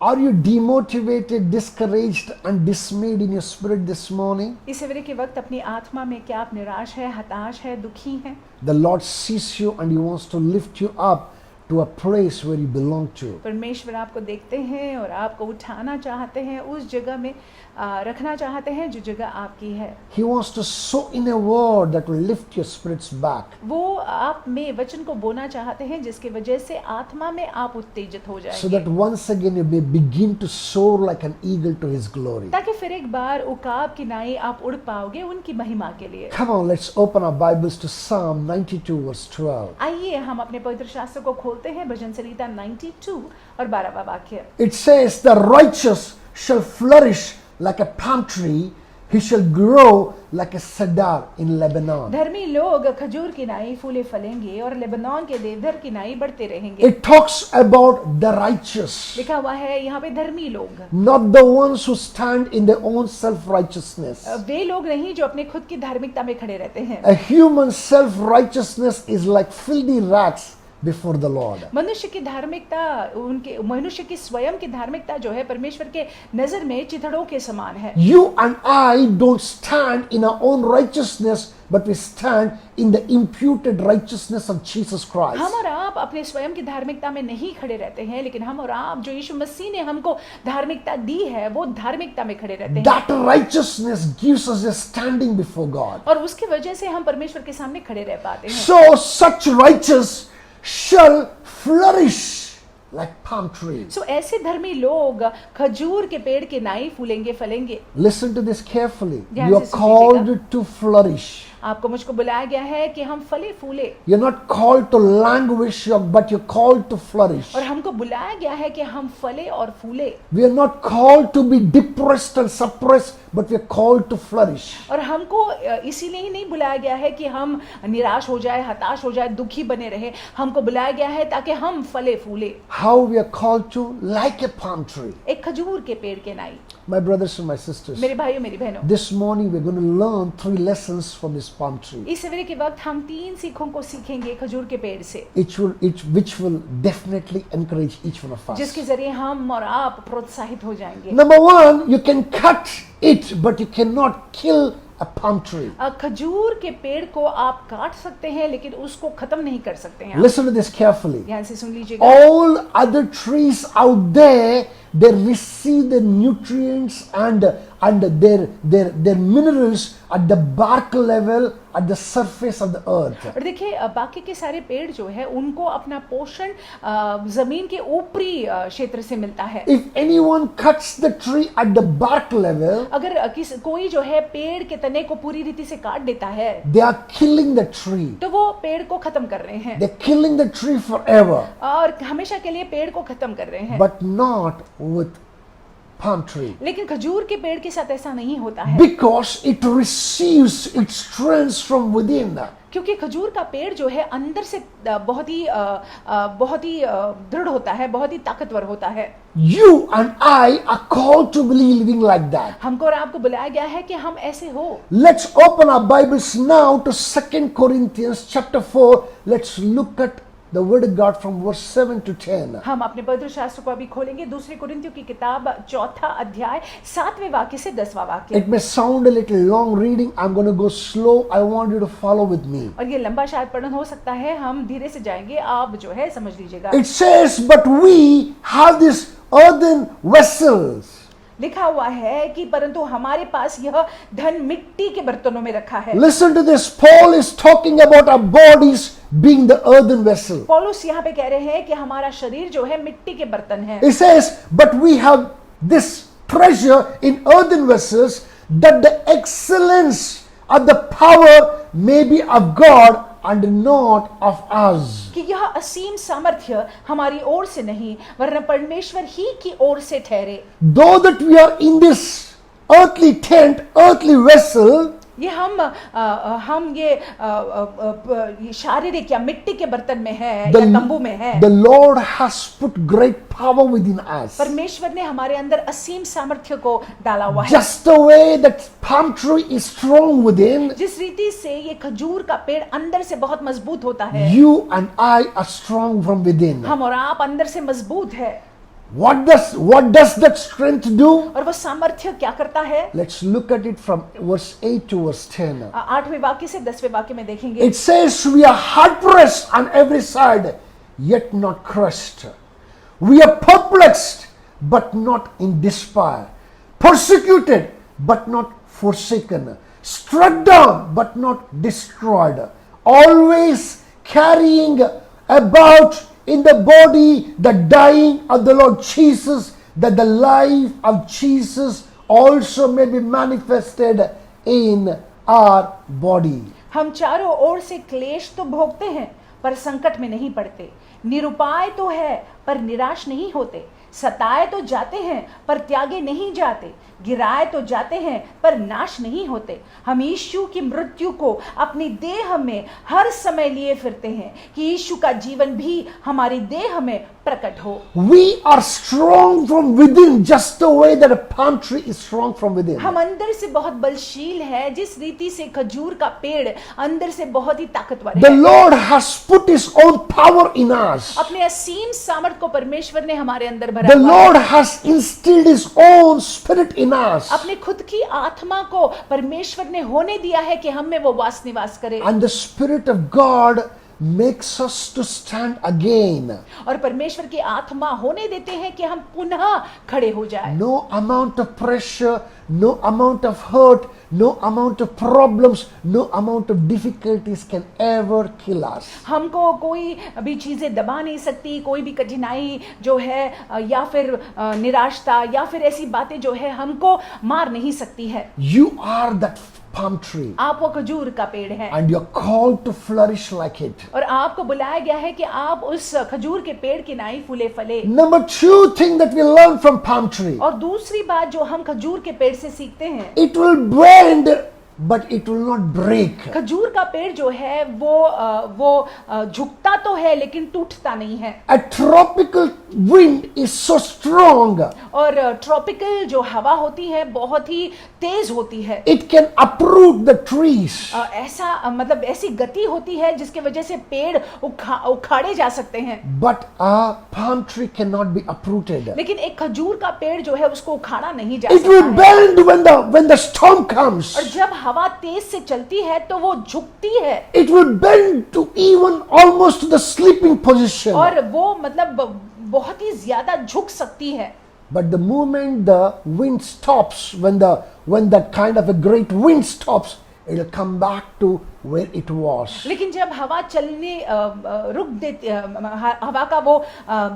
Are you demotivated, discouraged and dismayed in your spirit this morning? इस सवेरे के वक्त अपनी आत्मा में क्या आप निराश है, हताश है, दुखी हैं? The Lord sees you and He wants to lift you up to a place where you belong to. परमेश्वर आपको देखते हैं और आपको उठाना चाहते हैं, उस जगह में रखना चाहते हैं जो जगह आपकी है। He wants to sow in a word that will lift your spirits back. वो आप में वचन को बोना चाहते हैं जिसकी वजह से आत्मा में आप उत्तेजित हो So that जाएंगे, once again you may begin to soar like an eagle to His glory. ताकि फिर एक बार उकाब की नाई आप उड़ पाओगे उनकी महिमा के लिए। Come on, let's open our Bibles to Psalm 92 verse 12. आइए हम अपने पवित्र शास्त्र को खोलते हैं, भजन संहिता 92 और 12वां वाक्य। It says, the righteous shall flourish like a palm tree, he shall grow like a cedar in Lebanon. धर्मी लोग खजूर की नाई फूले फलेंगे और लेबनान के देवदार की नाई बढ़ते रहेंगे। It talks about the righteous, लिखा हुआ है यहाँ पे धर्मी लोग, not the ones who stand in their own self-righteousness. वे लोग नहीं जो अपने खुद की धार्मिकता में खड़े रहते हैं। A human self-righteousness is like filthy rags before the Lord. मनुष्य की धार्मिकता, उनके मनुष्य की स्वयं की धार्मिकता जो है परमेश्वर के नजर में चिथड़ों के समान है। You and I don't stand in our own righteousness, but we stand in the imputed righteousness of Jesus Christ. हम और आप अपने स्वयं की धार्मिकता में नहीं खड़े रहते हैं, लेकिन हम और आप जो यीशु मसीह ने हमको धार्मिकता दी है वो धार्मिकता में खड़े रहते हैं। That righteousness gives us a standing before God. और उसकी वजह से हम परमेश्वर के सामने खड़े रह पाते हैं। So such righteous shall flourish like palm trees. सो ऐसे धर्मी लोग खजूर के पेड़ के नाई फूलेंगे फलेंगे। Listen to this carefully. ध्यान You से are सुनिएगा। called to flourish. आपको मुझको बुलाया गया है कि हम फले फूले, You're not called to languish, but you're called to flourish. और हमको बुलाया गया है कि हम फले और फूले, We are not called to be depressed and suppressed, but we are called to flourish. और हमको इसीलिए ही नहीं बुलाया गया है कि हम निराश हो जाए, हताश हो जाए, दुखी बने रहे। हमको बुलाया गया है ताकि हम फले फूले, How we are called to like a palm tree. एक खजूर के पेड़ के नाई। My brothers and my sisters, मेरे भाइयों मेरी बहनों, this morning we're going to learn 3 lessons from this palm tree. इस सवेरे के वक्त हम 3 सीखों को सीखेंगे खजूर के पेड़ से, Which will definitely encourage each one of us. जिसके जरिए हम और आप प्रोत्साहित हो जाएंगे। Number 1, you can cut it, but you cannot kill a palm tree. खजूर के पेड़ को आप काट सकते हैं लेकिन उसको खत्म नहीं कर सकते हैं। Listen to this carefully. ध्यान से सुन लीजिएगा। All other trees out there, they receive the nutrients and their minerals at the bark level, at the surface of the earth. और देखिए बाकी के सारे पेड़ जो है उनको अपना पोषण जमीन के ऊपरी क्षेत्र से मिलता है। If anyone cuts the tree at the bark level, अगर कोई जो है पेड़ के तने को पूरी रीति से काट देता है they are killing the tree. तो वो पेड़ को खत्म कर रहे हैं, They're killing the tree forever, और हमेशा के लिए पेड़ को खत्म कर रहे हैं। but not with palm tree. लेकिन खजूर के पेड़ के साथ ऐसा नहीं होता है, Because it receives its strength from within. क्योंकि खजूर का पेड़ जो है अंदर से बहुत ही दृढ़ होता है, बहुत ही ताकतवर होता है। You and I are called to be living like that. हमको और आपको बुलाया गया है कि हम ऐसे हो। Let's open our Bibles now to 2 Corinthians chapter 4. Let's look at the word of God from verse 7 to 10. हम अपने पवित्र शास्त्र को अभी खोलेंगे, दूसरी कुरिन्थियों की किताब 4 अध्याय 7वें वाक्य से 10वां वाक्य। It may sound a little long reading. I'm going to go slow. I want you to follow with me. और ये लंबा शायद पठन हो सकता है, हम धीरे से जाएंगे, आप जो है समझ लीजिएगा। It says, but we have these earthen vessels. लिखा हुआ है कि परंतु हमारे पास यह धन मिट्टी के बर्तनों में रखा है। Listen to this. Paul is talking about our bodies being the earthen vessel. पौलुस यहाँ पे कह रहे हैं कि हमारा शरीर जो है मिट्टी के बर्तन है। It says, but we have this treasure in earthen vessels, that the excellence of the power may be of God and not of us. कि यह असीम सामर्थ्य हमारी ओर से नहीं वरन परमेश्वर ही की ओर से ठहरे। Though that we are in this earthly tent, earthly vessel, ये हम ये शारीरिक या मिट्टी के बर्तन में है या तंबू में है। the Lord has put great power within us. परमेश्वर ने हमारे अंदर असीम सामर्थ्य को डाला हुआ है। Just the way that palm tree is strong within, जिस रीति से ये खजूर का पेड़ अंदर से बहुत मजबूत होता है, you and I are strong from within. हम और आप अंदर से मजबूत है। What does that strength do? और वो सामर्थ्य क्या करता है? Let's look at it from verse 8 to verse 10. 8वें वाक्य से 10वें वाक्य में देखेंगे. It says, we are hard pressed on every side, yet not crushed. We are perplexed, but not in despair. Persecuted, but not forsaken. Struck down, but not destroyed. Always carrying about in the body the dying of the Lord Jesus, that the life of Jesus also may be manifested in our body. हम चारों ओर से क्लेश तो भोगते हैं पर संकट में नहीं पड़ते, निरुपाय तो है पर निराश नहीं होते, सताए तो जाते हैं पर त्यागे नहीं जाते, गिराए तो जाते हैं पर नाश नहीं होते। हम यीशु की मृत्यु को अपनी देह में हर समय लिए फिरते हैं कि यीशु का जीवन भी हमारी देह में प्रकट हो। We are strong from within, just the way that a palm tree is strong from within. हम अंदर से बहुत बलशील है, जिस रीति से खजूर का पेड़ अंदर से बहुत ही ताकतवर The है। Lord has put His own power in us. अपने असीम सामर्थ को परमेश्वर ने हमारे अंदर भरा The हुआ Lord है। has instilled His own spirit in us. अपने खुद की आत्मा को परमेश्वर ने होने दिया है कि हम में वो वास निवास करे। And the Spirit of God makes us to stand again. और परमेश्वर की आत्मा होने देते हैं कि हम पुनः खड़े हो जाए। No amount of pressure, no amount of hurt, no amount of problems, no amount of difficulties can ever kill us. हमको कोई भी चीजें दबा नहीं सकती, कोई भी कठिनाई जो है या फिर निराशता या फिर ऐसी बातें जो है हमको मार नहीं सकती है। You are that palm tree आप वो खजूर का पेड़ है and you're called to flourish like it. और आपको बुलाया गया है कि आप उस खजूर के पेड़ की नाई फूले फले। Number two thing that we learn from palm tree, और दूसरी बात जो हम खजूर के पेड़ से सीखते हैं, it will bend but it will not break. खजूर का पेड़ जो है वो झुकता तो है लेकिन टूटता नहीं है। A tropical wind is so strong, और ट्रॉपिकल जो हवा होती है बहुत ही तेज होती है। it can uproot the trees. ऐसा मतलब ऐसी गति होती है जिसके वजह से पेड़ उखाड़े जा सकते हैं। But a palm tree cannot be uprooted. लेकिन एक खजूर का पेड़ जो है उसको उखाड़ा नहीं जा It सकता will है। bend when the storm comes. और जब हवा तेज से चलती है तो वो झुकती है। It will bend to even almost to the sleeping position. और वो मतलब बहुत ही ज्यादा झुक सकती है। But the moment the wind stops, when the kind of a great wind stops, it will come back to where it was. लेकिन जब हवा चलने रुक देती, हवा का वो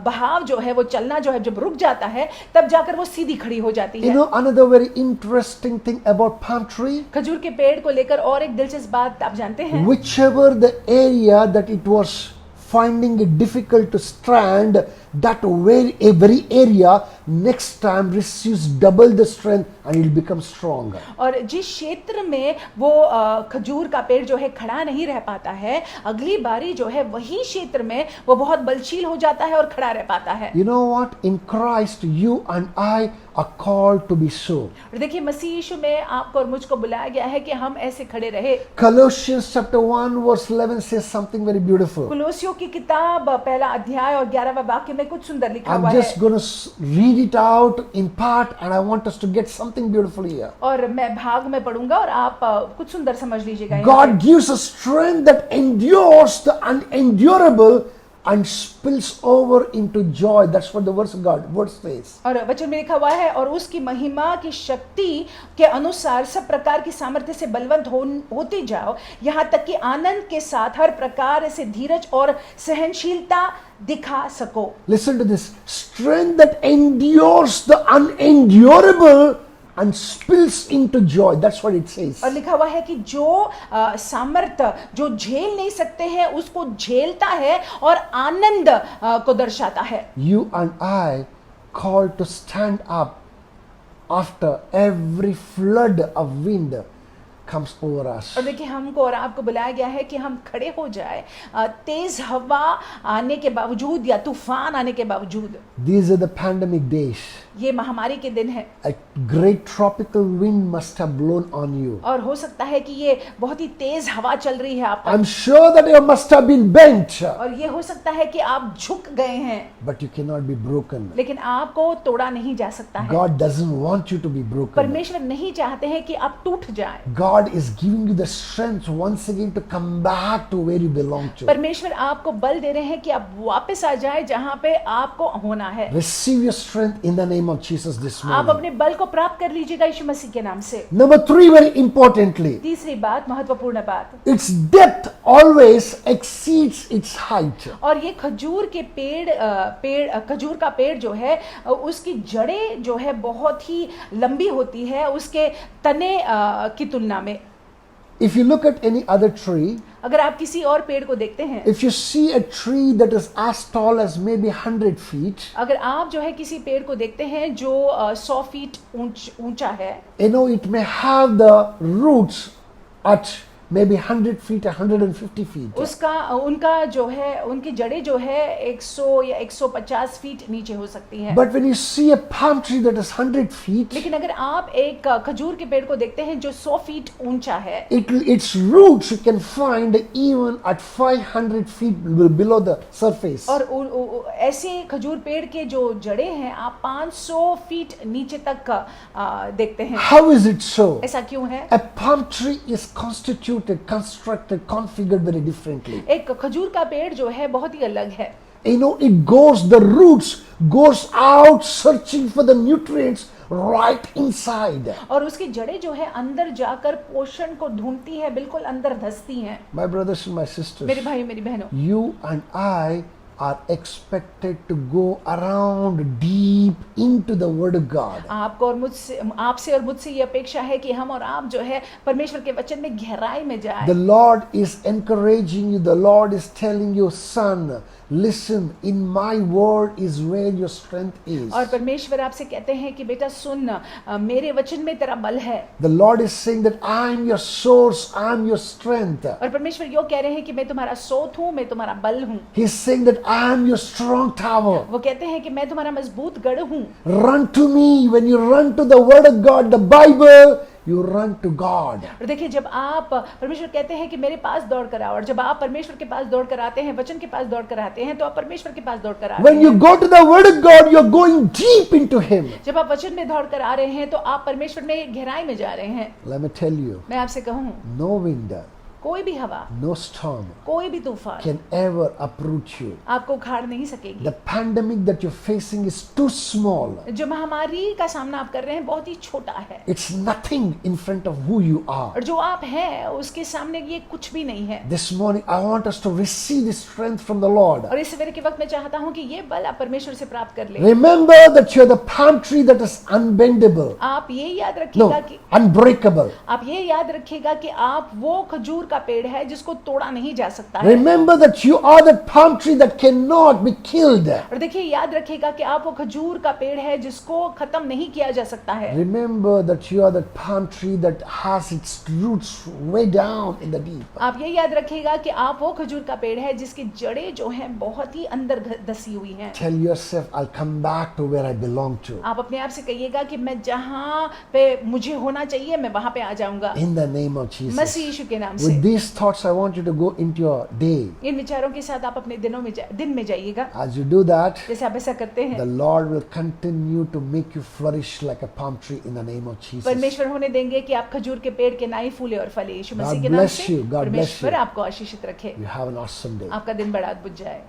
बहाव जो है वो चलना जो है जब रुक जाता है तब जाकर वो सीधी खड़ी हो जाती You है। know another very interesting thing about palm tree? खजूर के पेड़ को लेकर और एक दिलचस्प बात आप जानते हैं, Whichever the area that it was finding it difficult to stand, that very area next time receives double the strength and it will become strong. और जिस क्षेत्र में वो खजूर का पेड़ जो है खड़ा नहीं रह पाता है, अगली बारी जो है वही क्षेत्र में वो बहुत बलशील हो जाता है और खड़ा रह पाता है। You know what? In Christ, you and I are called to be so. और देखिए मसीह यीशु में आपको और मुझको बुलाया गया है कि हम ऐसे खड़े रहे। Colossians chapter 1 verse 11 says something very beautiful. कुलोसियों की किताब पहला अध्याय और 11वां वाक्य में कुछ सुंदर लिखा I'm हुआ just है। going to read it out in part and I want us to get something beautiful here. और मैं भाग में पढ़ूंगा और आप कुछ सुंदर समझ लीजिएगा यहाँ God पे। gives us strength that endures the unendurable and spills over into joy. That's what the word says. और वचन में लिखा हुआ है, और उसकी महिमा की शक्ति के अनुसार सब प्रकार की सामर्थ्य से बलवंत होती जाओ, यहाँ तक कि आनंद के साथ हर प्रकार से धीरज और सहनशीलता दिखा सको। Listen to this. Strength that endures the unendurable and spills into joy. That's what it says. और लिखा हुआ है कि जो सामर्थ्य जो झेल नहीं सकते हैं उसको झेलता है और आनंद को दर्शाता है। You and I called to stand up after every flood of wind comes over us. और देखिए हमको और आपको बुलाया गया है कि हम खड़े हो जाए तेज हवा आने के बावजूद या तूफान आने के बावजूद। These are the pandemic days. ये महामारी के दिन है A great tropical wind must have blown on you. और हो सकता है कि ये बहुत ही तेज हवा चल रही है आप पर। I'm sure that you must have been bent, और ये हो सकता है कि आप झुक गए हैं but you cannot be broken. लेकिन आपको तोड़ा नहीं जा सकता है। God doesn't want you to be broken. परमेश्वर नहीं चाहते हैं कि आप टूट जाएं। God is giving you the strength once again to come back to where you belong to. परमेश्वर आपको बल दे रहे हैं कि आप वापस आ जाएं जहां पे आपको होना है। Receive your strength in the name of Jesus this आप morning. अपने बल को प्राप्त कर लीजिएगा यीशु मसीह के नाम से। Number 3, very importantly, तीसरी बात, महत्वपूर्ण बात, its depth always exceeds its height. और ये खजूर के खजूर का पेड़ जो है उसकी जड़ें जो है बहुत ही लंबी होती है उसके तने की तुलना में। If you look at any other tree, अगर आप किसी और पेड़ को देखते हैं, if you see a tree that is as tall as maybe 100 feet, अगर आप जो है किसी पेड़ को देखते हैं जो 100 फीट ऊंचा है, you know, it may have the roots at maybe 100 feet, 150 feet. उनका जो है उनकी जड़ें जो है 100 या 150 फीट नीचे हो सकती हैं। But when you see a palm tree that is 100 feet, लेकिन अगर आप एक खजूर के पेड़ को देखते हैं जो 100 फीट ऊंचा है, its roots you can find even at 500 feet below the surface. और ऐसे खजूर पेड़ के जो जड़ें हैं आप 500 फीट नीचे तक देखते हैं। How is it so? ऐसा क्यों है? A palm tree is constructed, configured very differently. एक खजूर का पेड़ जो है बहुत ही अलग है। You know, the roots goes out searching for the nutrients right inside. और उसकी जड़ें जो है अंदर जाकर पोषण को ढूंढती है, बिल्कुल अंदर धंसती हैं। My brothers and my sisters, मेरे भाई मेरी बहनों, you and I are expected to go around deep into the word of God. आपको और मुझसे, आपसे और मुझसे ये अपेक्षा है कि हम और आप जो है परमेश्वर के वचन में गहराई में जाएं। The Lord is encouraging you. The Lord is telling you, son, listen, in my word is where your strength is. और परमेश्वर आपसे कहते हैं कि बेटा सुन, मेरे वचन में तेरा बल है। The Lord is saying that I am your source, I am your strength. और परमेश्वर यो कह रहे हैं कि मैं तुम्हारा स्रोत हूँ, मैं तुम्हारा बल हूँ। He is saying that I am your strong tower. वो कहते हैं कि मैं तुम्हारा मजबूत गढ़ हूँ। Run to me. When you run to the word of God, the Bible, you run to God. और देखिए जब आप परमेश्वर कहते हैं कि मेरे पास दौड़ कर आओ, और जब आप परमेश्वर के पास दौड़ कर आते हैं, वचन के पास दौड़ कर आते हैं, तो आप परमेश्वर के पास दौड़ कर आते When you हैं। go to the word of God, you're going deep into Him. जब आप वचन में दौड़ कर आ रहे हैं तो आप परमेश्वर में गहराई में जा रहे हैं। Let me tell you, मैं आपसे कहूँ, no wind, कोई भी हवा, no storm कोई भी तूफान can ever uproot you. आपको उखाड़ नहीं सकेगी। The pandemic that you're facing is too small. जो महामारी का सामना आप कर रहे हैं बहुत ही छोटा है, It's nothing in front of who you are. और जो आप हैं उसके सामने ये कुछ भी नहीं है। This morning, I want us to receive the strength from the Lord. और इस सवेरे के वक्त मैं चाहता हूँ कि ये बल आप परमेश्वर से प्राप्त कर ले। Remember that you're the palm tree that is unbendable. आप ये याद No, रखिएगा कि unbreakable. आप ये याद रखिएगा कि आप वो खजूर का पेड़ है जिसको तोड़ा नहीं जा सकता है। Remember that you are the palm tree that cannot be killed. और देखिए याद रखिएगा कि आप वो खजूर का पेड़ है जिसको खत्म नहीं किया जा सकता है। Remember that you are the palm tree that has its roots way down in the deep. आप ये याद रखिएगा कि आप वो खजूर का पेड़ है जिसकी जड़ें जो हैं बहुत ही अंदर धसी हुई हैं। Tell yourself, I'll come back to where I belong to. आप अपने आप से कहिएगा कि मैं जहाँ पे मुझे होना चाहिए मैं वहां पे आ जाऊंगा, In the name of Jesus. मसीह यीशु के नाम से। With these thoughts, I want you to go into your day. इन विचारों के साथ आप अपने दिन में जाइएगा। As you do that, जैसे आप ऐसा करते हैं, the Lord will continue to make you flourish like a palm tree in the name of Jesus. परमेश्वर होने देंगे कि आप खजूर के पेड़ के नाई फूले और फले। यीशु मसीह God के नाम bless से you. God bless परमेश्वर you. आपको आशीषित रखे, You have an awesome day. आपका दिन बड़ा अद्भुत जाए।